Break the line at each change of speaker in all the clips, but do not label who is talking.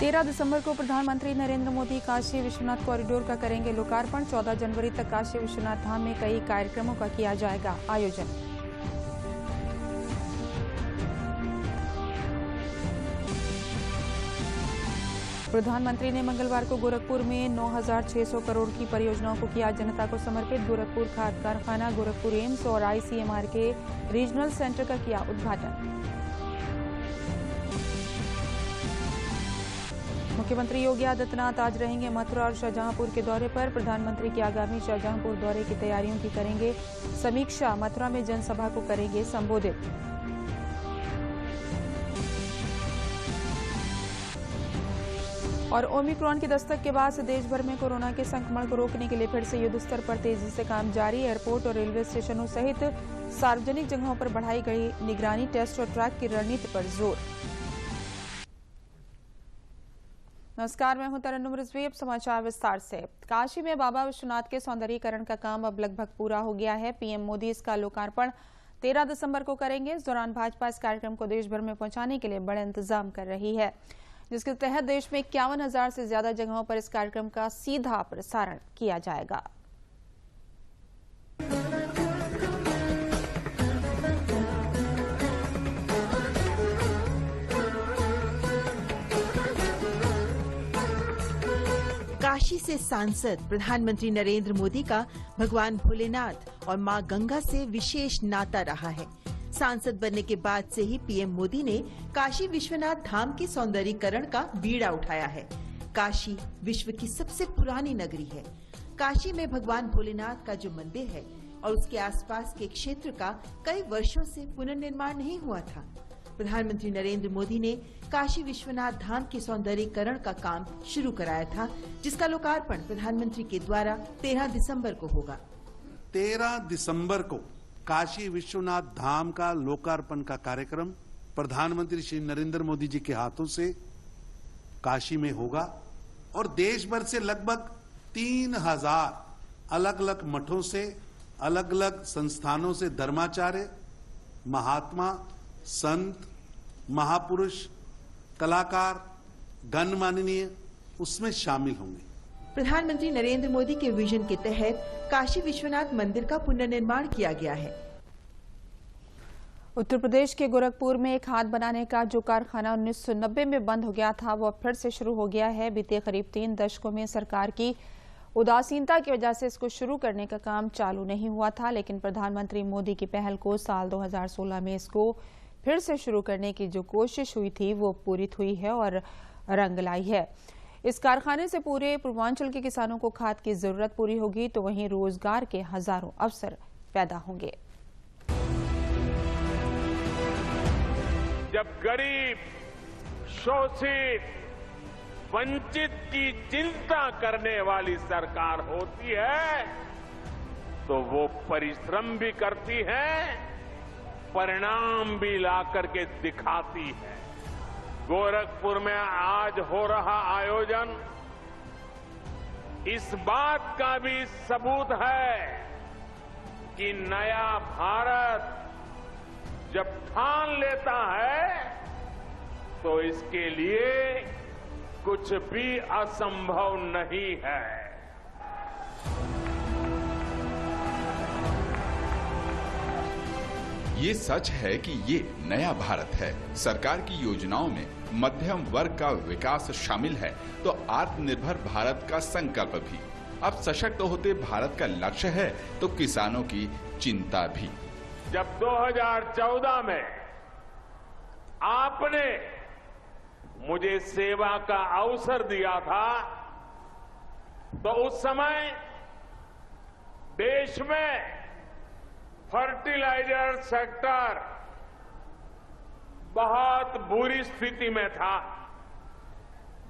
13 दिसंबर को प्रधानमंत्री नरेंद्र मोदी काशी विश्वनाथ कॉरिडोर का करेंगे लोकार्पण। 14 जनवरी तक काशी विश्वनाथ धाम में कई कार्यक्रमों का किया जाएगा आयोजन। प्रधानमंत्री ने मंगलवार को गोरखपुर में 9,600 करोड़ की परियोजनाओं को किया जनता को समर्पित। गोरखपुर खाद कारखाना, गोरखपुर एम्स और ICMR के रीजनल सेंटर का किया उद्घाटन। मुख्यमंत्री योगी आदित्यनाथ आज रहेंगे मथुरा और शाहजहांपुर के दौरे पर। प्रधानमंत्री के आगामी शाहजहांपुर दौरे की तैयारियों की करेंगे समीक्षा। मथुरा में जनसभा को करेंगे संबोधित। और ओमिक्रॉन की दस्तक के बाद से देश भर में कोरोना के संक्रमण को रोकने के लिए फिर से युद्ध स्तर पर तेजी से काम जारी। एयरपोर्ट और रेलवे स्टेशनों सहित सार्वजनिक जगहों पर बढ़ाई गई निगरानी, टेस्ट और ट्रैक की रणनीति पर जोर। नमस्कार, मैं हूं तरन्नुम रिजवी। अब समाचार विस्तार से। काशी में बाबा विश्वनाथ के सौंदर्यीकरण का काम अब लगभग पूरा हो गया है। पीएम मोदी इसका लोकार्पण 13 दिसंबर को करेंगे। इस दौरान भाजपा इस कार्यक्रम को देश भर में पहुंचाने के लिए बड़े इंतजाम कर रही है, जिसके तहत देश में 51,000 से ज्यादा जगहों पर इस कार्यक्रम का सीधा प्रसारण किया जाएगा।
काशी से सांसद प्रधानमंत्री नरेंद्र मोदी का भगवान भोलेनाथ और मां गंगा से विशेष नाता रहा है। सांसद बनने के बाद से ही पीएम मोदी ने काशी विश्वनाथ धाम के सौंदर्यीकरण का बीड़ा उठाया है। काशी विश्व की सबसे पुरानी नगरी है। काशी में भगवान भोलेनाथ का जो मंदिर है और उसके आसपास के क्षेत्र का कई वर्षों से पुनर्निर्माण नहीं हुआ था। प्रधानमंत्री नरेंद्र मोदी ने काशी विश्वनाथ धाम के सौंदर्यीकरण का काम शुरू कराया था, जिसका लोकार्पण प्रधानमंत्री के द्वारा 13 दिसंबर को होगा।
13 दिसंबर को काशी विश्वनाथ धाम का लोकार्पण का कार्यक्रम प्रधानमंत्री श्री नरेंद्र मोदी जी के हाथों से काशी में होगा और देश भर से लगभग 3,000 अलग अलग मठों से, अलग अलग संस्थानों से धर्माचार्य, महात्मा, संत, महापुरुष, कलाकार, गणमाननीय उसमें शामिल होंगे।
प्रधानमंत्री नरेंद्र मोदी के विजन के तहत काशी विश्वनाथ मंदिर का पुनर्निर्माण किया गया है।
उत्तर प्रदेश के गोरखपुर में खाद बनाने का जो कारखाना 1990 में बंद हो गया था, वो फिर से शुरू हो गया है। बीते करीब 3 दशकों में सरकार की उदासीनता की वजह से इसको शुरू करने का काम चालू नहीं हुआ था, लेकिन प्रधानमंत्री मोदी की पहल को साल 2016 में इसको फिर से शुरू करने की जो कोशिश हुई थी वो पूरित हुई है और रंग लाई है। इस कारखाने से पूरे पूर्वांचल के किसानों को खाद की जरूरत पूरी होगी, तो वहीं रोजगार के हजारों अवसर पैदा होंगे।
जब गरीब, शोषित, वंचित की चिंता करने वाली सरकार होती है तो वो परिश्रम भी करती है, परिणाम भी ला करके दिखाती है। गोरखपुर में आज हो रहा आयोजन इस बात का भी सबूत है कि नया भारत जब ठान लेता है तो इसके लिए कुछ भी असंभव नहीं है।
ये सच है कि ये नया भारत है। सरकार की योजनाओं में मध्यम वर्ग का विकास शामिल है तो आत्मनिर्भर भारत का संकल्प भी। अब सशक्त होते भारत का लक्ष्य है तो किसानों की चिंता भी।
जब 2014 में आपने मुझे सेवा का अवसर दिया था तो उस समय देश में फर्टिलाइजर सेक्टर बहुत बुरी स्थिति में था।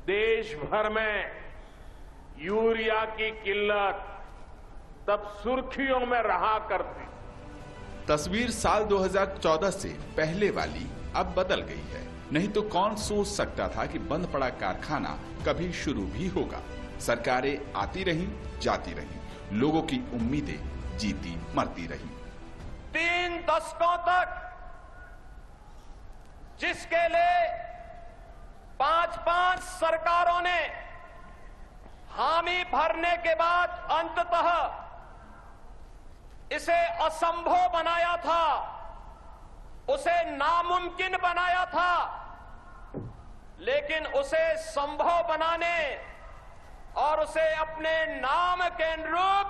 देश भर में यूरिया की किल्लत तब सुर्खियों में रहा करती।
तस्वीर साल 2014 से पहले वाली अब बदल गई है। नहीं तो कौन सोच सकता था कि बंद पड़ा कारखाना कभी शुरू भी होगा। सरकारें आती रहीं, जाती रहीं, लोगों की उम्मीदें जीती मरती रहीं।
3 दशकों तक जिसके लिए
5 सरकारों ने हामी भरने के बाद अंततः इसे असंभव बनाया था, उसे नामुमकिन बनाया था, लेकिन उसे संभव बनाने और उसे अपने नाम के अनुरूप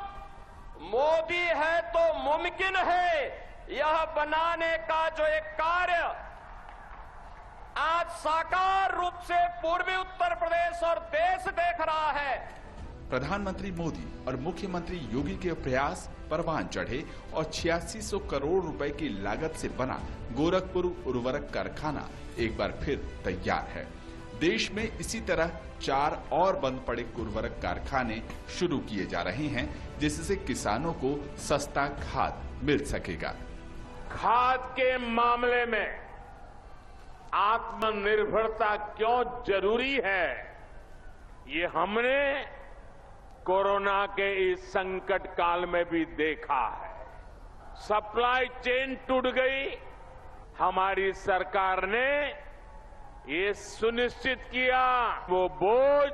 मोदी है तो मुमकिन है यह बनाने का जो एक कार्य आज साकार रूप से पूर्वी उत्तर प्रदेश और देश देख रहा है।
प्रधानमंत्री मोदी और मुख्यमंत्री योगी के प्रयास परवान चढ़े और 8600 करोड़ रुपए की लागत से बना गोरखपुर उर्वरक कारखाना एक बार फिर तैयार है। देश में इसी तरह 4 और बंद पड़े उर्वरक कारखाने शुरू किए जा रहे हैं, जिससे किसानों को सस्ता खाद मिल सकेगा।
खाद के मामले में आत्मनिर्भरता क्यों जरूरी है, ये हमने कोरोना के इस संकट काल में भी देखा है। सप्लाई चेन टूट गई, हमारी सरकार ने ये सुनिश्चित किया वो बोझ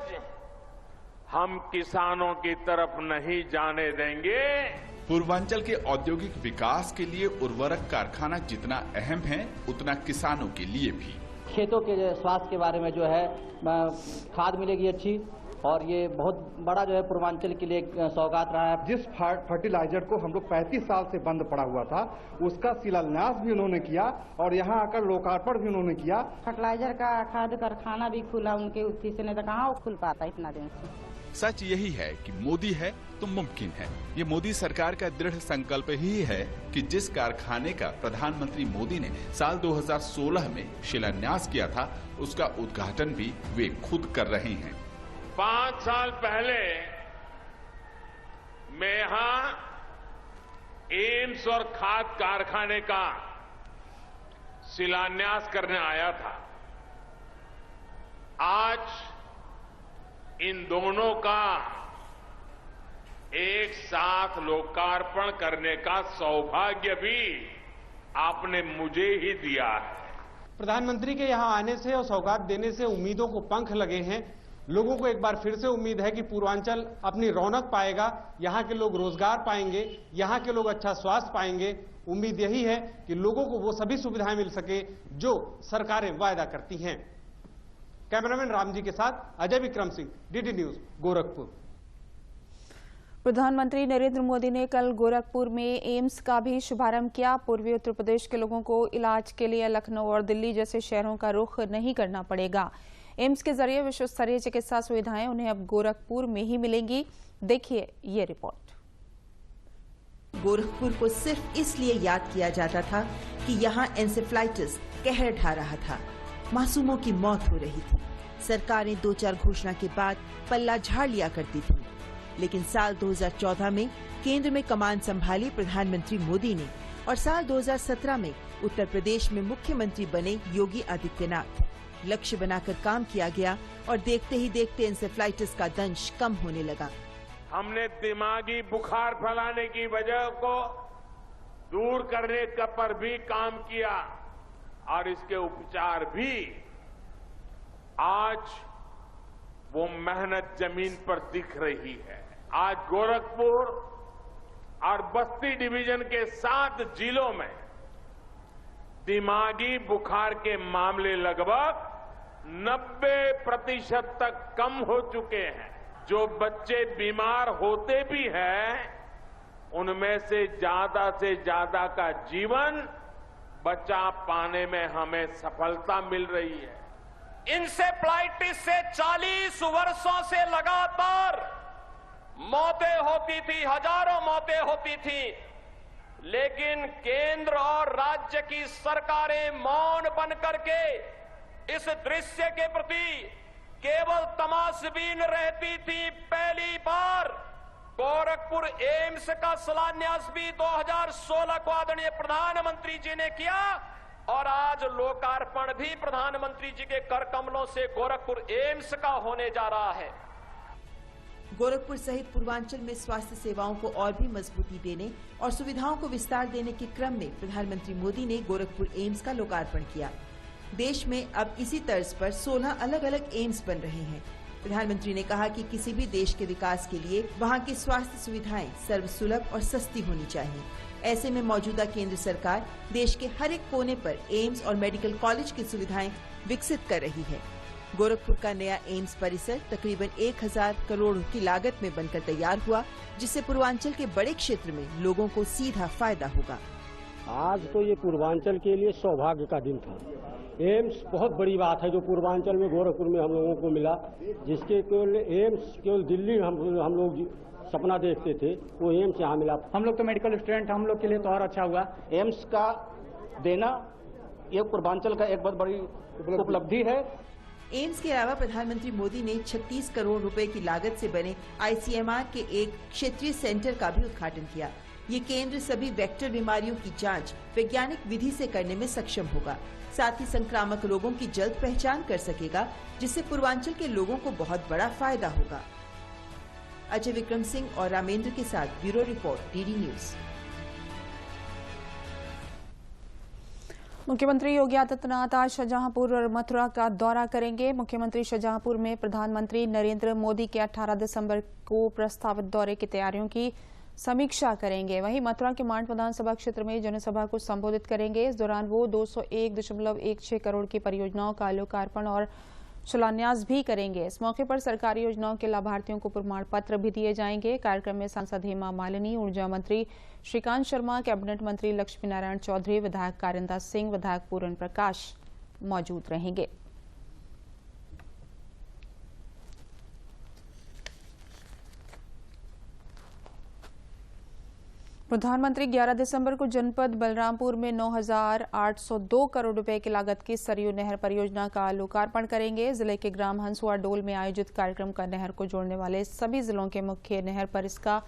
हम किसानों की तरफ नहीं जाने देंगे।
पूर्वांचल के औद्योगिक विकास के लिए उर्वरक कारखाना जितना अहम है, उतना किसानों के लिए भी।
खेतों के स्वास्थ्य के बारे में जो है खाद मिलेगी अच्छी, और ये बहुत बड़ा जो है पूर्वांचल के लिए एक सौगात रहा है।
जिस फर्टिलाइजर को हम लोग 35 साल से बंद पड़ा हुआ था, उसका शिलान्यास भी उन्होंने किया और यहाँ आकर लोकार्पण भी उन्होंने किया।
फर्टिलाइजर का खाद कारखाना भी खुला उनके उत्ती से, नहीं तो कहाँ वो खुल पाता इतना दिन से।
सच यही है कि मोदी है तो मुमकिन है। ये मोदी सरकार का दृढ़ संकल्प ही है कि जिस कारखाने का प्रधानमंत्री मोदी ने साल 2016 में शिलान्यास किया था, उसका उद्घाटन भी वे खुद कर रहे हैं।
5 साल पहले मैं यहां एम्स और खाद कारखाने का शिलान्यास करने आया था। आज इन दोनों का एक साथ लोकार्पण करने का सौभाग्य भी आपने मुझे ही दिया है।
प्रधानमंत्री के यहां आने से और सौगात देने से उम्मीदों को पंख लगे हैं। लोगों को एक बार फिर से उम्मीद है कि पूर्वांचल अपनी रौनक पाएगा, यहाँ के लोग रोजगार पाएंगे, यहाँ के लोग अच्छा स्वास्थ्य पाएंगे। उम्मीद यही है कि लोगों को वो सभी सुविधाएं मिल सके जो सरकारें वायदा करती हैं। कैमरामैन रामजी के साथ अजय विक्रम सिंह, डीडी न्यूज, गोरखपुर।
प्रधानमंत्री नरेंद्र मोदी ने कल गोरखपुर में एम्स का भी शुभारंभ किया। पूर्वी उत्तर प्रदेश के लोगों को इलाज के लिए लखनऊ और दिल्ली जैसे शहरों का रुख नहीं करना पड़ेगा। एम्स के जरिए विश्व स्तरीय चिकित्सा सुविधाएं उन्हें अब गोरखपुर में ही मिलेंगी। देखिए ये रिपोर्ट।
गोरखपुर को सिर्फ इसलिए याद किया जाता था कि यहाँ एन्सेफ्लाइटिस कहर ढा रहा था, मासूमों की मौत हो रही थी। सरकारें 2-4 घोषणा के बाद पल्ला झाड़ लिया करती थी, लेकिन साल 2014 में केंद्र में कमान संभाली प्रधानमंत्री मोदी ने और साल 2017 में उत्तर प्रदेश में मुख्यमंत्री बने योगी आदित्यनाथ। लक्ष्य बनाकर काम किया गया और देखते ही देखते एन्सेफ्लाइटिस का दंश कम होने लगा।
हमने दिमागी बुखार फैलाने की वजह को दूर करने का पर भी काम किया और इसके उपचार भी। आज वो मेहनत जमीन पर दिख रही है। आज गोरखपुर और बस्ती डिवीजन के 7 जिलों में दिमागी बुखार के मामले लगभग 90% तक कम हो चुके हैं। जो बच्चे बीमार होते भी हैं, उनमें से ज्यादा का जीवन बचा पाने में हमें सफलता मिल रही है।
इंसेफ्लाइटिस से 40 वर्षों से लगातार मौतें होती थी, हजारों मौतें होती थी, लेकिन केंद्र और राज्य की सरकारें मौन बन करके इस दृश्य के प्रति केवल तमाशबीन रहती थी। पहली बार गोरखपुर एम्स का शिलान्यास भी 2016 को आदरणीय प्रधानमंत्री जी ने किया और आज लोकार्पण भी प्रधानमंत्री जी के कर कमलों से गोरखपुर एम्स का होने जा रहा है।
गोरखपुर सहित पूर्वांचल में स्वास्थ्य सेवाओं को और भी मजबूती देने और सुविधाओं को विस्तार देने के क्रम में प्रधानमंत्री मोदी ने गोरखपुर एम्स का लोकार्पण किया। देश में अब इसी तर्ज पर 16 अलग अलग एम्स बन रहे हैं। प्रधानमंत्री ने कहा कि किसी भी देश के विकास के लिए वहाँ की स्वास्थ्य सुविधाएं सर्वसुलभ और सस्ती होनी चाहिए। ऐसे में मौजूदा केंद्र सरकार देश के हर एक कोने पर एम्स और मेडिकल कॉलेज की सुविधाएं विकसित कर रही है। गोरखपुर का नया एम्स परिसर तकरीबन 1000 करोड़ की लागत में बनकर तैयार हुआ, जिससे पूर्वांचल के बड़े क्षेत्र में लोगों को सीधा फायदा होगा।
आज तो ये पूर्वांचल के लिए सौभाग्य का दिन था। एम्स बहुत बड़ी बात है जो पूर्वांचल में गोरखपुर में हम लोगों को मिला, जिसके केवल एम्स केवल दिल्ली हम लोग सपना देखते थे, वो एम्स यहाँ मिला।
हम लोग तो मेडिकल स्टूडेंट, हम लोग के लिए तो और अच्छा हुआ।
एम्स का देना ये पूर्वांचल का एक बहुत बड़ी उपलब्धि है।
एम्स के अलावा प्रधानमंत्री मोदी ने 36 करोड़ रुपए की लागत से बने ICMR के एक क्षेत्रीय सेंटर का भी उद्घाटन किया। ये केंद्र सभी वेक्टर बीमारियों की जांच वैज्ञानिक विधि से करने में सक्षम होगा। साथ ही संक्रामक रोगों की जल्द पहचान कर सकेगा, जिससे पूर्वांचल के लोगों को बहुत बड़ा फायदा होगा। अजय विक्रम सिंह और रामेंद्र के साथ ब्यूरो रिपोर्ट, DD न्यूज।
मुख्यमंत्री योगी आदित्यनाथ आज शाहजहांपुर और मथुरा का दौरा करेंगे। मुख्यमंत्री शाहजहांपुर में प्रधानमंत्री नरेंद्र मोदी के 18 दिसंबर को प्रस्तावित दौरे की तैयारियों की समीक्षा करेंगे। वहीं मथुरा के मांड विधानसभा क्षेत्र में जनसभा को संबोधित करेंगे। इस दौरान वो 201.16 करोड़ की परियोजनाओं का लोकार्पण और शिलान्यास भी करेंगे। इस मौके पर सरकारी योजनाओं के लाभार्थियों को प्रमाण पत्र भी दिए जाएंगे। कार्यक्रम में सांसद हेमा मालिनी, ऊर्जा मंत्री श्रीकांत शर्मा, कैबिनेट मंत्री लक्ष्मी नारायण चौधरी, विधायक कारिंदा सिंह, विधायक पूरन प्रकाश मौजूद रहेंगे। प्रधानमंत्री 11 दिसंबर को जनपद बलरामपुर में 9,802 करोड़ रुपए की लागत की सरयू नहर परियोजना का लोकार्पण करेंगे। जिले के ग्राम हंसुआ डोल में आयोजित कार्यक्रम का नहर को जोड़ने वाले सभी जिलों के मुख्य नहर पर इसका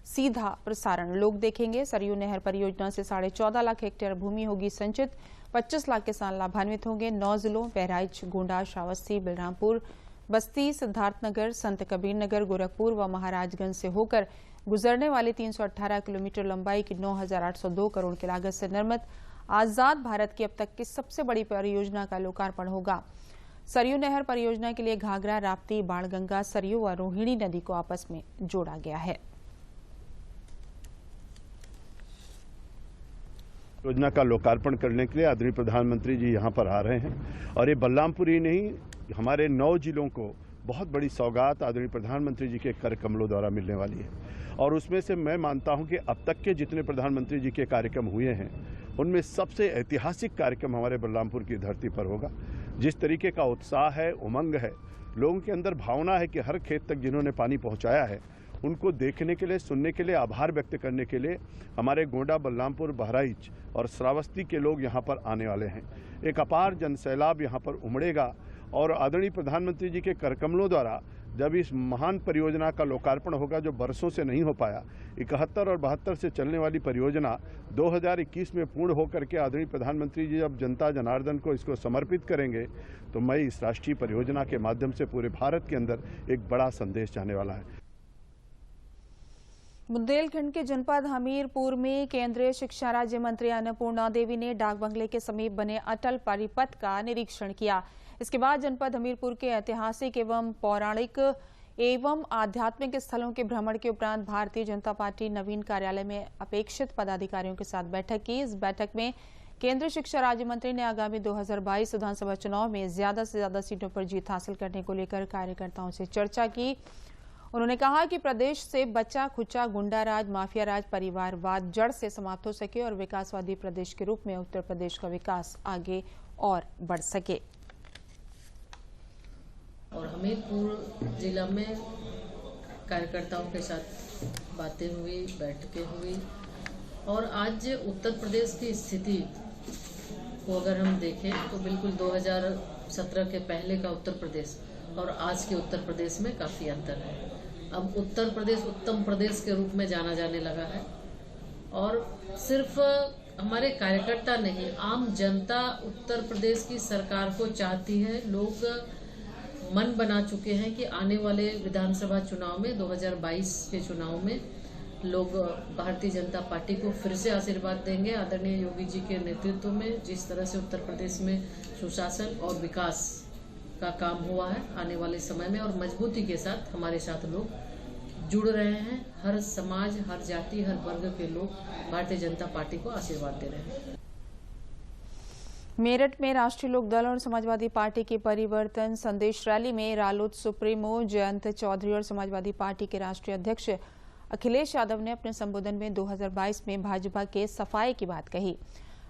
सीधा प्रसारण लोग देखेंगे। सरयू नहर परियोजना से 14.5 लाख हेक्टेयर भूमि होगी संचित, 25 लाख किसान लाभान्वित होंगे। 9 जिलों बहराइच, गोंडा, श्रावस्ती, बलरामपुर, बस्ती, सिद्धार्थनगर, संत कबीर नगर, गोरखपुर व महाराजगंज से होकर गुजरने वाली 318 किलोमीटर लंबाई की 9,802 करोड़ की लागत से निर्मित आजाद भारत की अब तक की सबसे बड़ी परियोजना का लोकार्पण होगा। सरयू नहर परियोजना के लिए घाघरा, राप्ती, बाणगंगा, सरयू व रोहिणी नदी को आपस में जोड़ा गया है।
योजना का लोकार्पण करने के लिए आदरणीय प्रधानमंत्री जी यहाँ पर आ रहे हैं और ये बलरामपुर ही नहीं, हमारे 9 जिलों को बहुत बड़ी सौगात आदरणीय प्रधानमंत्री जी के कर कमलों द्वारा मिलने वाली है। और उसमें से मैं मानता हूं कि अब तक के जितने प्रधानमंत्री जी के कार्यक्रम हुए हैं उनमें सबसे ऐतिहासिक कार्यक्रम हमारे बलरामपुर की धरती पर होगा। जिस तरीके का उत्साह है, उमंग है, लोगों के अंदर भावना है कि हर खेत तक जिन्होंने पानी पहुंचाया है उनको देखने के लिए, सुनने के लिए, आभार व्यक्त करने के लिए हमारे गोंडा, बलरामपुर, बहराइच और श्रावस्ती के लोग यहाँ पर आने वाले हैं। एक अपार जनसैलाब यहाँ पर उमड़ेगा और आदरणीय प्रधानमंत्री जी के करकमलों द्वारा जब इस महान परियोजना का लोकार्पण होगा जो बरसों से नहीं हो पाया, 71 और 72 से चलने वाली परियोजना 2021 में पूर्ण होकर के आदरणीय प्रधानमंत्री जी जब जनता जनार्दन को इसको समर्पित करेंगे तो मैं इस राष्ट्रीय परियोजना के माध्यम से पूरे भारत के अंदर एक बड़ा संदेश जाने वाला है।
बुंदेलखंड के जनपद हमीरपुर में केंद्रीय शिक्षा राज्य मंत्री अन्नपूर्णा देवी ने डाक बंगले के समीप बने अटल परिपथ का निरीक्षण किया। इसके बाद जनपद हमीरपुर के ऐतिहासिक एवं पौराणिक एवं आध्यात्मिक स्थलों के भ्रमण के उपरांत भारतीय जनता पार्टी नवीन कार्यालय में अपेक्षित पदाधिकारियों के साथ बैठक की। इस बैठक में केंद्रीय शिक्षा राज्य मंत्री ने आगामी 2022 विधानसभा चुनाव में ज्यादा से ज्यादा सीटों पर जीत हासिल करने को लेकर कार्यकर्ताओं से चर्चा की। उन्होंने कहा कि प्रदेश से बचा खुचा गुंडाराज, माफिया राज, परिवारवाद जड़ से समाप्त हो सके और विकासवादी प्रदेश के रूप में उत्तर प्रदेश का विकास आगे और बढ़ सके।
और हमीरपुर जिला में कार्यकर्ताओं के साथ बातें हुई, बैठकें हुई और आज उत्तर प्रदेश की स्थिति को अगर हम देखें तो बिल्कुल 2017 के पहले का उत्तर प्रदेश और आज के उत्तर प्रदेश में काफ़ी अंतर है। अब उत्तर प्रदेश उत्तम प्रदेश के रूप में जाना जाने लगा है और सिर्फ हमारे कार्यकर्ता नहीं, आम जनता उत्तर प्रदेश की सरकार को चाहती है। लोग मन बना चुके हैं कि आने वाले विधानसभा चुनाव में 2022 के चुनाव में लोग भारतीय जनता पार्टी को फिर से आशीर्वाद देंगे। आदरणीय योगी जी के नेतृत्व में जिस तरह से उत्तर प्रदेश में सुशासन और विकास का काम हुआ है, आने वाले समय में और मजबूती के साथ हमारे साथ लोग जुड़ रहे हैं। हर समाज, हर जाति, हर वर्ग के लोग भारतीय जनता पार्टी को आशीर्वाद दे रहे हैं।
मेरठ में राष्ट्रीय लोकदल और समाजवादी पार्टी की परिवर्तन संदेश रैली में रालोद सुप्रीमो जयंत चौधरी और समाजवादी पार्टी के राष्ट्रीय अध्यक्ष अखिलेश यादव ने अपने संबोधन में 2022 में भाजपा के सफाये की बात कही।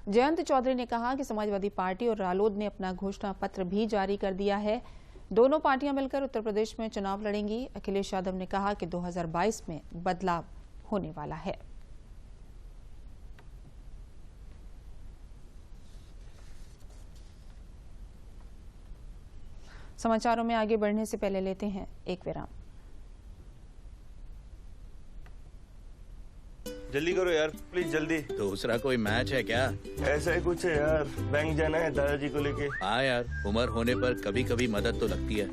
जयंत चौधरी ने कहा कि समाजवादी पार्टी और रालोद ने अपना घोषणा पत्र भी जारी कर दिया है। दोनों पार्टियां मिलकर उत्तर प्रदेश में चुनाव लड़ेंगी। अखिलेश यादव ने कहा कि 2022 में बदलाव होने वाला है। समाचारों में आगे बढ़ने से पहले लेते हैं एक विराम।
जल्दी करो यार, प्लीज जल्दी।
दूसरा कोई मैच है क्या?
ऐसा ही कुछ है यार, बैंक जाना है दादाजी को लेके।
हाँ यार, उम्र होने पर कभी कभी मदद तो लगती है,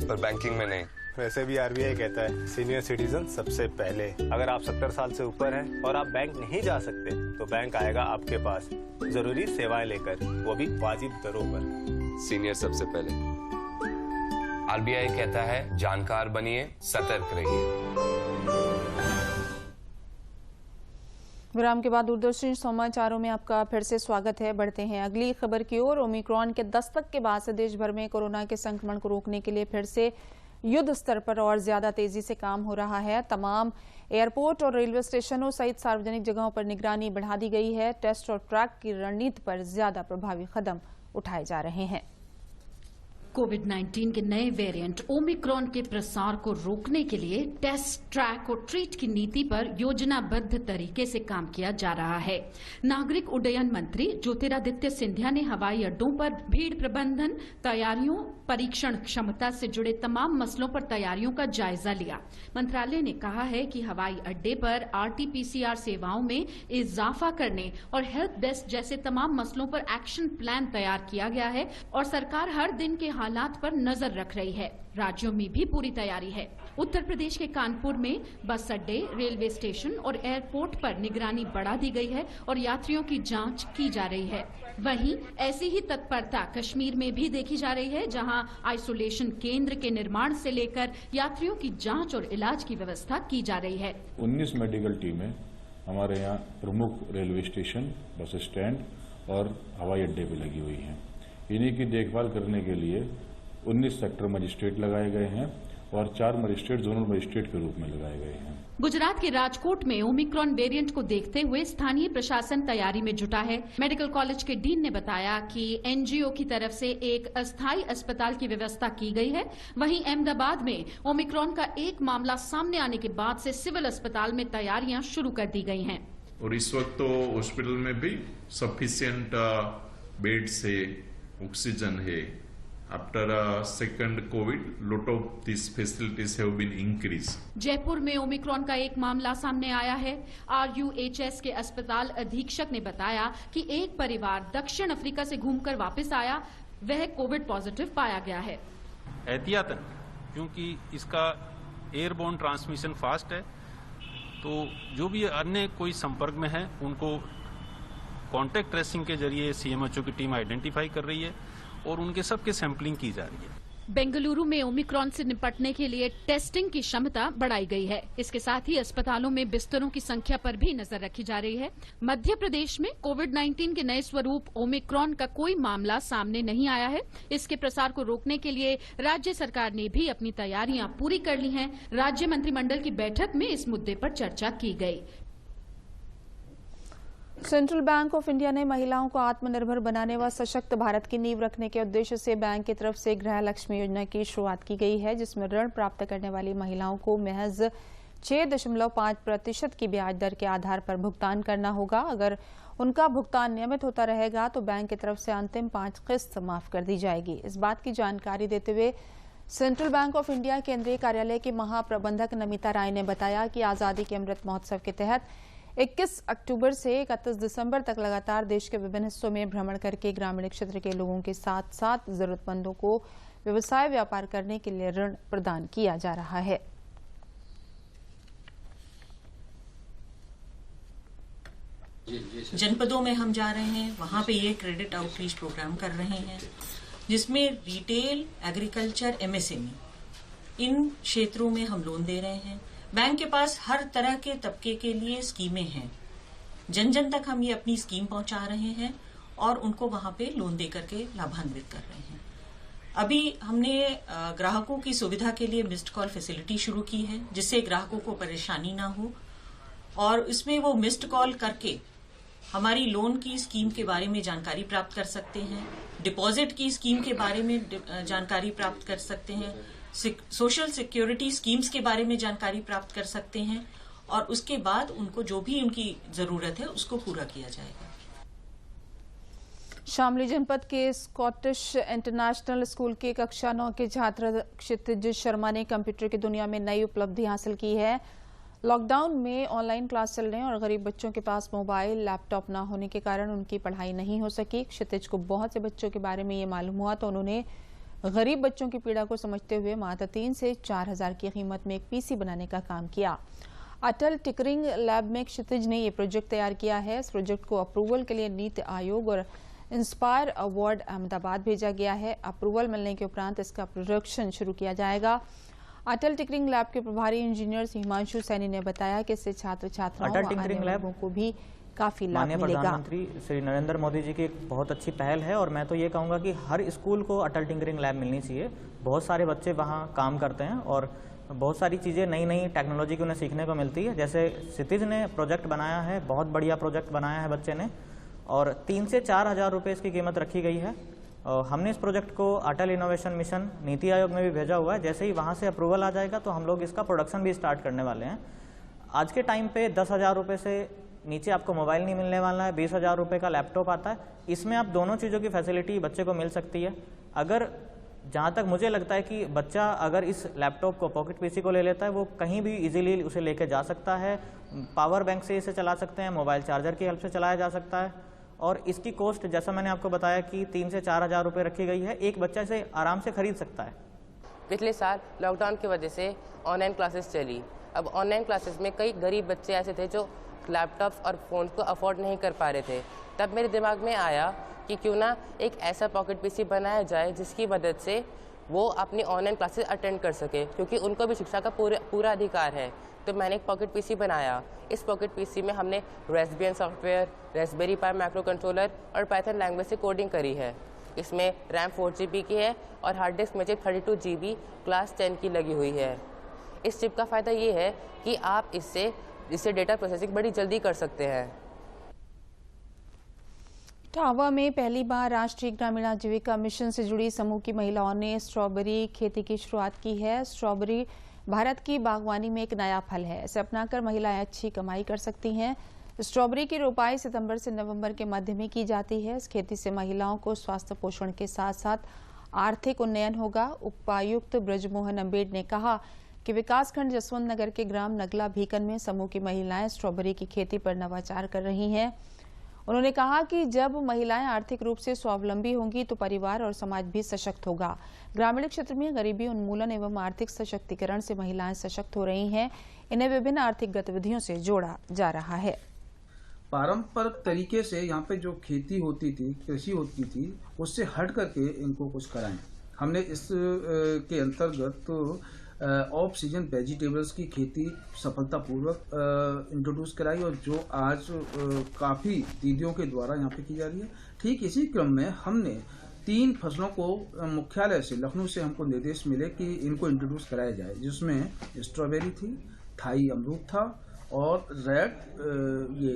पर बैंकिंग में नहीं।
वैसे भी आरबीआई कहता है सीनियर सिटीजन सबसे पहले। अगर आप 70 साल से ऊपर हैं और आप बैंक नहीं जा सकते तो बैंक आएगा आपके पास जरूरी सेवाएं लेकर, वो भी वाजिब दरों पर।
सीनियर सबसे पहले। आरबीआई कहता है जानकार बनिए, सतर्क रहिए।
विराम के बाद दूरदर्शन समाचारों में आपका फिर से स्वागत है। बढ़ते हैं अगली खबर की ओर। ओमिक्रॉन के दस्तक के बाद से देश भर में कोरोना के संक्रमण को रोकने के लिए फिर से युद्ध स्तर पर और ज्यादा तेजी से काम हो रहा है। तमाम एयरपोर्ट और रेलवे स्टेशनों सहित सार्वजनिक जगहों पर निगरानी बढ़ा दी गई है। टेस्ट और ट्रैक की रणनीति पर ज्यादा प्रभावी कदम उठाए जा रहे हैं।
कोविड-19 के नए वेरिएंट ओमिक्रॉन के प्रसार को रोकने के लिए टेस्ट, ट्रैक और ट्रीट की नीति पर योजनाबद्ध तरीके से काम किया जा रहा है। नागरिक उड्डयन मंत्री ज्योतिरादित्य सिंधिया ने हवाई अड्डों पर भीड़ प्रबंधन, तैयारियों, परीक्षण क्षमता से जुड़े तमाम मसलों पर तैयारियों का जायजा लिया। मंत्रालय ने कहा है कि हवाई अड्डे पर RT-PCR सेवाओं में इजाफा करने और हेल्प डेस्क जैसे तमाम मसलों पर एक्शन प्लान तैयार किया गया है और सरकार हर दिन के हालात पर नजर रख रही है। राज्यों में भी पूरी तैयारी है। उत्तर प्रदेश के कानपुर में बस अड्डे, रेलवे स्टेशन और एयरपोर्ट पर निगरानी बढ़ा दी गई है और यात्रियों की जांच की जा रही है। वहीं ऐसी ही तत्परता कश्मीर में भी देखी जा रही है, जहां आइसोलेशन केंद्र के निर्माण से लेकर यात्रियों की जांच और इलाज की व्यवस्था की जा रही है।
19 मेडिकल टीमें हमारे यहाँ प्रमुख रेलवे स्टेशन, बस स्टैंड और हवाई अड्डे पे लगी हुई हैं। इन्हीं की देखभाल करने के लिए 19 सेक्टर मजिस्ट्रेट लगाए गए हैं और 4 मजिस्ट्रेट जोनल मजिस्ट्रेट के रूप में लगाए गए हैं।
गुजरात के राजकोट में ओमिक्रॉन वेरिएंट को देखते हुए स्थानीय प्रशासन तैयारी में जुटा है। मेडिकल कॉलेज के डीन ने बताया कि एनजीओ की तरफ से एक अस्थायी अस्पताल की व्यवस्था की गई है। वहीं अहमदाबाद में ओमिक्रॉन का एक मामला सामने आने के बाद से सिविल अस्पताल में तैयारियां शुरू कर दी गई हैं।
और इस वक्त तो हॉस्पिटल में भी सफिशिएंट बेड से ऑक्सीजन है। After second Covid, lot of these facilities have been increased.
Jaipur में ओमिक्रॉन का एक मामला सामने आया है। RUHS के अस्पताल अधीक्षक ने बताया कि एक परिवार दक्षिण अफ्रीका से घूमकर वापस आया, वह कोविड पॉजिटिव पाया गया है।
एहतियातन, क्योंकि इसका एयरबोर्न ट्रांसमिशन फास्ट है, तो जो भी अन्य कोई संपर्क में है उनको कॉन्टेक्ट ट्रेसिंग के जरिए CMHO की टीम आइडेंटिफाई कर रही है और उनके सबके सैंपलिंग की जा रही है।
बेंगलुरु में ओमिक्रॉन से निपटने के लिए टेस्टिंग की क्षमता बढ़ाई गई है। इसके साथ ही अस्पतालों में बिस्तरों की संख्या पर भी नजर रखी जा रही है। मध्य प्रदेश में कोविड-19 के नए स्वरूप ओमिक्रॉन का कोई मामला सामने नहीं आया है। इसके प्रसार को रोकने के लिए राज्य सरकार ने भी अपनी तैयारियां पूरी कर ली हैं। राज्य मंत्रिमंडल की बैठक में इस मुद्दे पर चर्चा की गई।
सेंट्रल बैंक ऑफ इंडिया ने महिलाओं को आत्मनिर्भर बनाने व सशक्त भारत की नींव रखने के उद्देश्य से बैंक की तरफ से गृह लक्ष्मी योजना की शुरुआत की गई है, जिसमें ऋण प्राप्त करने वाली महिलाओं को महज 6.5% की ब्याज दर के आधार पर भुगतान करना होगा। अगर उनका भुगतान नियमित होता रहेगा तो बैंक की तरफ से अंतिम 5 किस्त माफ कर दी जाएगी। इस बात की जानकारी देते हुए सेंट्रल बैंक ऑफ इंडिया केंद्रीय कार्यालय के महाप्रबंधक नमिता राय ने बताया कि आजादी के अमृत महोत्सव के तहत 21 अक्टूबर से 31 दिसंबर तक लगातार देश के विभिन्न हिस्सों में भ्रमण करके ग्रामीण क्षेत्र के लोगों के साथ साथ जरूरतमंदों को व्यवसाय व्यापार करने के लिए ऋण प्रदान किया जा रहा है।
जनपदों में हम जा रहे हैं, वहाँ पे ये क्रेडिट आउटरीच प्रोग्राम कर रहे हैं, जिसमें रिटेल, एग्रीकल्चर, एमएसएमई इन क्षेत्रों में हम लोन दे रहे हैं। बैंक के पास हर तरह के तबके के लिए स्कीमें हैं। जन जन तक हम ये अपनी स्कीम पहुंचा रहे हैं और उनको वहां पे लोन दे करके लाभान्वित कर रहे हैं। अभी हमने ग्राहकों की सुविधा के लिए मिस्ड कॉल फैसिलिटी शुरू की है, जिससे ग्राहकों को परेशानी ना हो, और इसमें वो मिस्ड कॉल करके हमारी लोन की स्कीम के बारे में जानकारी प्राप्त कर सकते हैं, डिपॉजिट की स्कीम के बारे में जानकारी प्राप्त कर सकते हैं, सोशल सिक्योरिटी स्कीम्स के बारे में जानकारी प्राप्त कर सकते हैं, और उसके बाद उनको जो भी उनकी जरूरत है उसको पूरा किया जाएगा।
शामली जनपद के स्कॉटिश इंटरनेशनल स्कूल के कक्षा 9 के छात्र क्षितिज शर्मा ने कंप्यूटर की दुनिया में नई उपलब्धि हासिल की है। लॉकडाउन में ऑनलाइन क्लास चलने और गरीब बच्चों के पास मोबाइल, लैपटॉप न होने के कारण उनकी पढ़ाई नहीं हो सकी। क्षितिज को बहुत से बच्चों के बारे में ये मालूम हुआ तो उन्होंने गरीब बच्चों की पीड़ा को समझते हुए मात्र 3 से 4 हजार की कीमत में एक पीसी बनाने का काम किया। अटल टिकरिंग लैब में क्षितिज ने ये प्रोजेक्ट तैयार किया है। इस प्रोजेक्ट को अप्रूवल के लिए नीति आयोग और इंस्पायर अवार्ड अहमदाबाद भेजा गया है। अप्रूवल मिलने के उपरांत इसका प्रोडक्शन शुरू किया जाएगा। अटल टिकरिंग लैब के प्रभारी इंजीनियर हिमांशु सैनी ने बताया कि इससे छात्र छात्राओं और लोगों को भी काफी लाभ मिलेगा।
प्रधानमंत्री श्री नरेंद्र मोदी जी की एक बहुत अच्छी पहल है और मैं तो ये कहूँगा कि हर स्कूल को अटल टिंकरिंग लैब मिलनी चाहिए। बहुत सारे बच्चे वहाँ काम करते हैं और बहुत सारी चीज़ें नई नई टेक्नोलॉजी की उन्हें सीखने को मिलती है। जैसे क्षितिज ने प्रोजेक्ट बनाया है, बहुत बढ़िया प्रोजेक्ट बनाया है बच्चे ने, और 3 से 4 हजार रुपये इसकी कीमत रखी गई है। हमने इस प्रोजेक्ट को अटल इनोवेशन मिशन नीति आयोग में भी भेजा हुआ है। जैसे ही वहाँ से अप्रूवल आ जाएगा तो हम लोग इसका प्रोडक्शन भी स्टार्ट करने वाले हैं। आज के टाइम पे 10 हजार रुपये से नीचे आपको मोबाइल नहीं मिलने वाला है। 20 हजार रुपये का लैपटॉप आता है। इसमें आप दोनों चीज़ों की फैसिलिटी बच्चे को मिल सकती है। अगर जहाँ तक मुझे लगता है कि बच्चा अगर इस लैपटॉप को, पॉकेट पीसी को ले लेता है, वो कहीं भी इजीली उसे लेके जा सकता है। पावर बैंक से इसे चला सकते हैं, मोबाइल चार्जर की हेल्प से चलाया जा सकता है। और इसकी कॉस्ट जैसा मैंने आपको बताया कि 3 से 4 हजार रुपये रखी गई है। एक बच्चा इसे आराम से खरीद सकता है।
पिछले साल लॉकडाउन की वजह से ऑनलाइन क्लासेस चली। अब ऑनलाइन क्लासेस में कई गरीब बच्चे ऐसे थे जो लैपटॉप्स और फ़ोन को अफोर्ड नहीं कर पा रहे थे। तब मेरे दिमाग में आया कि क्यों ना एक ऐसा पॉकेट पीसी बनाया जाए जिसकी मदद से वो अपनी ऑनलाइन क्लासेस अटेंड कर सके, क्योंकि उनको भी शिक्षा का पूरा अधिकार है। तो मैंने एक पॉकेट पीसी बनाया। इस पॉकेट पीसी में हमने रेस्बियन सॉफ्टवेयर, रेस्बेरी पाई माइक्रो कंट्रोलर और पाइथन लैंग्वेज से कोडिंग करी है। इसमें रैम 4 GB की है और हार्ड डिस्क में चिप 32 GB क्लास 10 की लगी हुई है। इस चिप का फ़ायदा ये है कि आप इससे डेटा प्रोसेसिंग बड़ी जल्दी कर सकते हैं।
इटावा में पहली बार राष्ट्रीय ग्रामीण आजीविका मिशन से जुड़ी समूह की महिलाओं ने स्ट्रॉबेरी खेती की शुरुआत की है। स्ट्रॉबेरी भारत की बागवानी में एक नया फल है। इसे अपनाकर महिलाएं अच्छी कमाई कर सकती हैं। स्ट्रॉबेरी की रोपाई सितंबर से नवंबर के मध्य में की जाती है। इस खेती से महिलाओं को स्वास्थ्य पोषण के साथ साथ आर्थिक उन्नयन होगा। उपायुक्त ब्रजमोहन अम्बेड ने कहा कि विकासखंड जसवंत नगर के ग्राम नगला भीकन में समूह की महिलाएं स्ट्रॉबेरी की खेती पर नवाचार कर रही हैं। उन्होंने कहा कि जब महिलाएं आर्थिक रूप से स्वावलंबी होंगी तो परिवार और समाज भी सशक्त होगा। ग्रामीण क्षेत्र में गरीबी उन्मूलन एवं आर्थिक सशक्तिकरण से महिलाएं सशक्त हो रही हैं। इन्हें विभिन्न आर्थिक गतिविधियों से जोड़ा जा रहा है।
पारंपरिक तरीके से यहाँ पे जो खेती होती थी, कृषि होती थी, उससे हट करके इनको कुछ कराएं। हमने इस के अंतर्गत ऑफ सीजन वेजिटेबल्स की खेती सफलतापूर्वक इंट्रोड्यूस कराई और जो आज काफ़ी दीदियों के द्वारा यहाँ पे की जा रही है। ठीक इसी क्रम में हमने 3 फसलों को मुख्यालय से, लखनऊ से हमको निर्देश मिले कि इनको इंट्रोड्यूस कराया जाए, जिसमें स्ट्रॉबेरी थी, थाई अमरूद था और रेड ये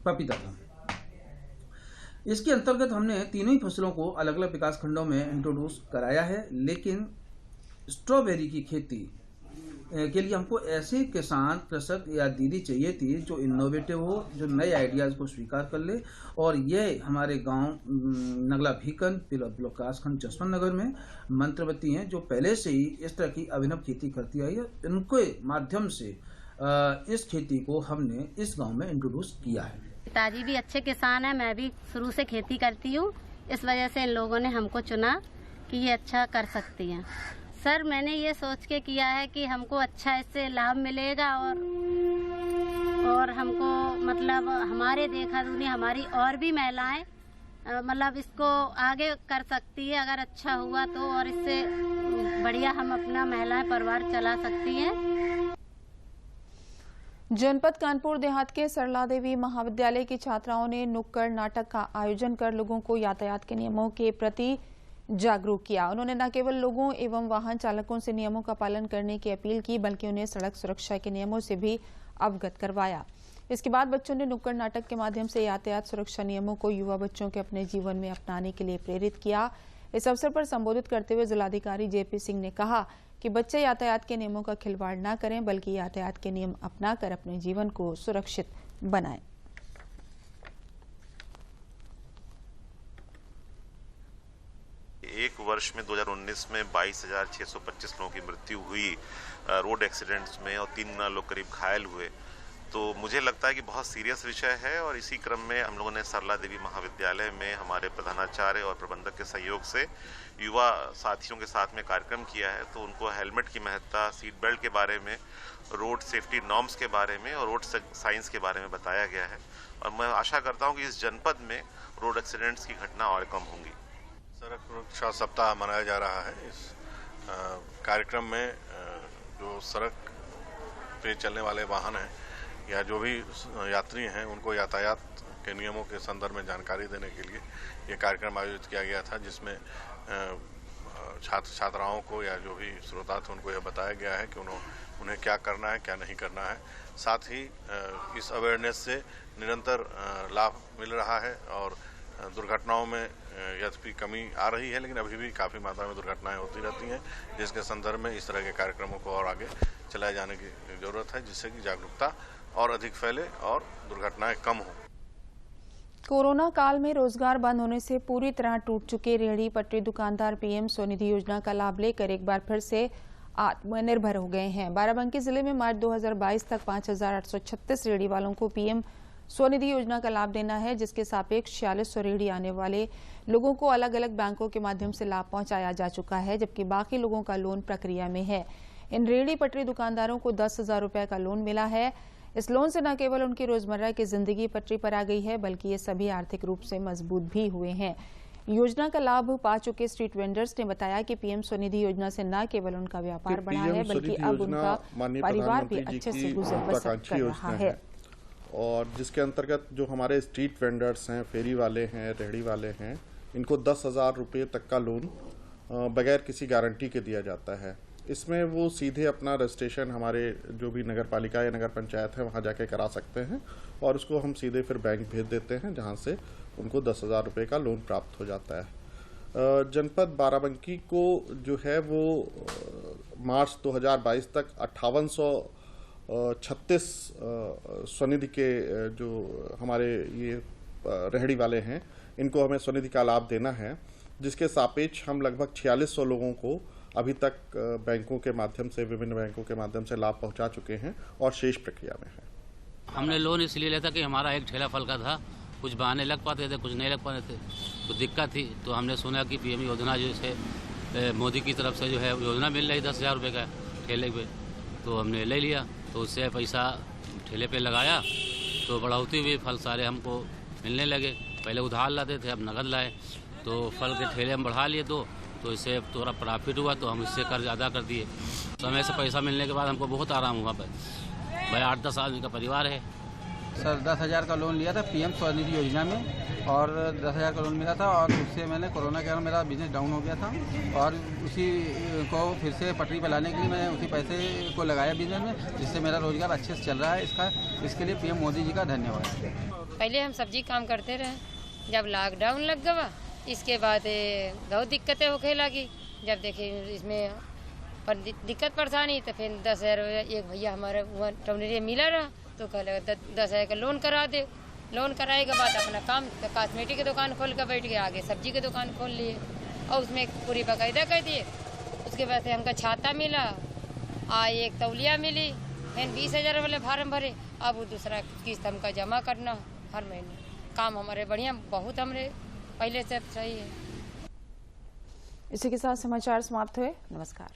पपीता था। इसके अंतर्गत हमने तीनों ही फसलों को अलग अलग विकास खंडों में इंट्रोड्यूस कराया है। लेकिन स्ट्रॉबेरी की खेती के लिए हमको ऐसे किसान, कृषक या दीदी चाहिए थी जो इनोवेटिव हो, जो नए आइडियाज़ को स्वीकार कर ले। और ये हमारे गांव नगला भीकन विकास खंड जसवंत नगर में मंत्रवती हैं, जो पहले से ही इस तरह की अभिनव खेती करती आई है। इनके माध्यम से इस खेती को हमने इस गाँव में इंट्रोड्यूस किया है।
पिताजी भी अच्छे किसान हैं, मैं भी शुरू से खेती करती हूँ। इस वजह से इन लोगों ने हमको चुना कि ये अच्छा कर सकती हैं। सर, मैंने ये सोच के किया है कि हमको अच्छा इससे लाभ मिलेगा और और हमको मतलब हमारे देखा दुनिया हमारी और भी महिलाएं मतलब इसको आगे कर सकती है अगर अच्छा हुआ तो, और इससे बढ़िया हम अपना महिलाएं परिवार चला सकती हैं।
जनपद कानपुर देहात के सरला देवी महाविद्यालय की छात्राओं ने नुक्कड़ नाटक का आयोजन कर लोगों को यातायात के नियमों के प्रति जागरूक किया। उन्होंने न केवल लोगों एवं वाहन चालकों से नियमों का पालन करने की अपील की, बल्कि उन्हें सड़क सुरक्षा के नियमों से भी अवगत करवाया। इसके बाद बच्चों ने नुक्कड़ नाटक के माध्यम से यातायात सुरक्षा नियमों को युवा बच्चों के अपने जीवन में अपनाने के लिए प्रेरित किया। इस अवसर पर संबोधित करते हुए जिलाधिकारी जेपी सिंह ने कहा कि बच्चे यातायात के नियमों का खिलवाड़ न करें, बल्कि यातायात के नियम अपनाकर अपने जीवन को सुरक्षित बनाएं।
एक वर्ष में 2019 में 22,625 लोगों की मृत्यु हुई रोड एक्सीडेंट्स में और 3 लोग करीब घायल हुए। तो मुझे लगता है कि बहुत सीरियस विषय है और इसी क्रम में हम लोगों ने सरला देवी महाविद्यालय में हमारे प्रधानाचार्य और प्रबंधक के सहयोग से युवा साथियों के साथ में कार्यक्रम किया है। तो उनको हेलमेट की महत्ता, सीट बेल्ट के बारे में, रोड सेफ्टी नॉर्म्स के बारे में और रोड साइंस के बारे में बताया गया है और मैं आशा करता हूँ कि इस जनपद में रोड एक्सीडेंट्स की घटना और कम होंगी।
सड़क सुरक्षा सप्ताह मनाया जा रहा है। इस कार्यक्रम में जो सड़क पे चलने वाले वाहन हैं या जो भी यात्री हैं उनको यातायात के नियमों के संदर्भ में जानकारी देने के लिए ये कार्यक्रम आयोजित किया गया था, जिसमें छात्र छात्राओं को या जो भी श्रोता थे उनको यह बताया गया है कि उन्हें क्या करना है, क्या नहीं करना है। साथ ही इस अवेयरनेस से निरंतर लाभ मिल रहा है और दुर्घटनाओं में यद्यपि कमी आ रही है, लेकिन अभी भी काफ़ी मात्रा में दुर्घटनाएं होती रहती हैं, जिसके संदर्भ में इस तरह के कार्यक्रमों को और आगे चलाए जाने की जरूरत है, जिससे कि जागरूकता और अधिक फैले और दुर्घटनाएं कम हों।
कोरोना काल में रोजगार बंद होने से पूरी तरह टूट चुके रेहड़ी पटरी दुकानदार पीएम स्वनिधि योजना का लाभ लेकर एक बार फिर से आत्मनिर्भर हो गए हैं। बाराबंकी जिले में मार्च 2022 तक 5,836 रेहड़ी वालों को पीएम स्वनिधि योजना का लाभ देना है, जिसके सापेक्ष 4600 रेहड़ी आने वाले लोगों को अलग अलग बैंकों के माध्यम से लाभ पहुंचाया जा चुका है, जबकि बाकी लोगों का लोन प्रक्रिया में है। इन रेहड़ी पटरी दुकानदारों को 10,000 रुपए का लोन मिला है। इस लोन से न केवल उनकी रोजमर्रा की जिंदगी पटरी पर आ गई है, बल्कि ये सभी आर्थिक रूप से मजबूत भी हुए हैं। योजना का लाभ पा चुके स्ट्रीट वेंडर्स ने बताया कि पीएम स्वनिधि योजना से न केवल उनका व्यापार बढ़ा है, बल्कि अब उनका परिवार भी अच्छे से गुजर बसर कर रहा है।
और जिसके अंतर्गत जो हमारे स्ट्रीट वेंडर्स हैं, फेरी वाले हैं, रेहड़ी वाले हैं, इनको 10,000 रुपये तक का लोन बगैर किसी गारंटी के दिया जाता है। इसमें वो सीधे अपना रजिस्ट्रेशन हमारे जो भी नगर पालिका या नगर पंचायत है वहाँ जाके करा सकते हैं और उसको हम सीधे फिर बैंक भेज देते हैं, जहाँ से उनको 10,000 रुपये का लोन प्राप्त हो जाता है। जनपद बाराबंकी को जो है वो मार्च 2022 तक 5836 स्वनिधि के जो हमारे ये रेहड़ी वाले हैं, इनको हमें स्वनिधि का लाभ देना है, जिसके सापेक्ष हम लगभग 4600 लोगों को अभी तक बैंकों के माध्यम से, विभिन्न बैंकों के माध्यम से लाभ पहुंचा चुके हैं और शेष प्रक्रिया में है।
हमने लोन इसलिए लिया था कि हमारा एक ठेला फल का था, कुछ बहाने लग पाते थे, कुछ नहीं लग पाते थे, तो दिक्कत थी। तो हमने सुना कि पीएम योजना जो है मोदी की तरफ से जो है योजना मिल रही 10,000 रुपये का ठेले पे, तो हमने ले लिया। तो उससे पैसा ठेले पे लगाया तो बढ़ोतरी हुई, फल सारे हमको मिलने लगे। पहले उधार लाते थे, अब नगद लाए, तो फल के ठेले हम बढ़ा लिए तो इससे थोड़ा प्रॉफिट हुआ, तो हम इससे कर्ज अदा कर दिए। समय से पैसा मिलने के बाद हमको बहुत आराम हुआ। भाई 8-10 आदमी का परिवार है।
सर 10,000 का लोन लिया था पीएम स्वनिधि योजना में और 10,000 का लोन मिला था और उससे मैंने कोरोना के कारण मेरा बिजनेस डाउन हो गया था और उसी को फिर से पटरी पर लाने के लिए मैंने उसी पैसे को लगाया बिजनेस में, जिससे मेरा रोजगार अच्छे से चल रहा है। इसके लिए पीएम मोदी जी का धन्यवाद।
पहले हम सब्जी काम करते रहे, जब लॉकडाउन लग गया इसके बाद बहुत दिक्कतें होने लगी। जब देखे इसमें पर दिक्कत परेशानी तो फिर 10,000 एक भैया हमारे वहाँ टौनरी मिला रहा, तो कह लगा 10,000 का लोन करा दे। लोन कराए के बाद अपना काम तो कॉस्मेटिक की दुकान खोल कर बैठ गए, आगे सब्जी की दुकान खोल लिए और उसमें पूरी बाकायदा कर दिए। उसके बाद हमका छाता मिला, एक तौलिया मिली, फिर 20,000 वाले फार्म भरे। अब वो दूसरा किस्त हमका जमा करना हर महीने। काम हमारे बढ़िया, बहुत हमारे पहले से सही है।
इसी के साथ समाचार समाप्त हुए। नमस्कार।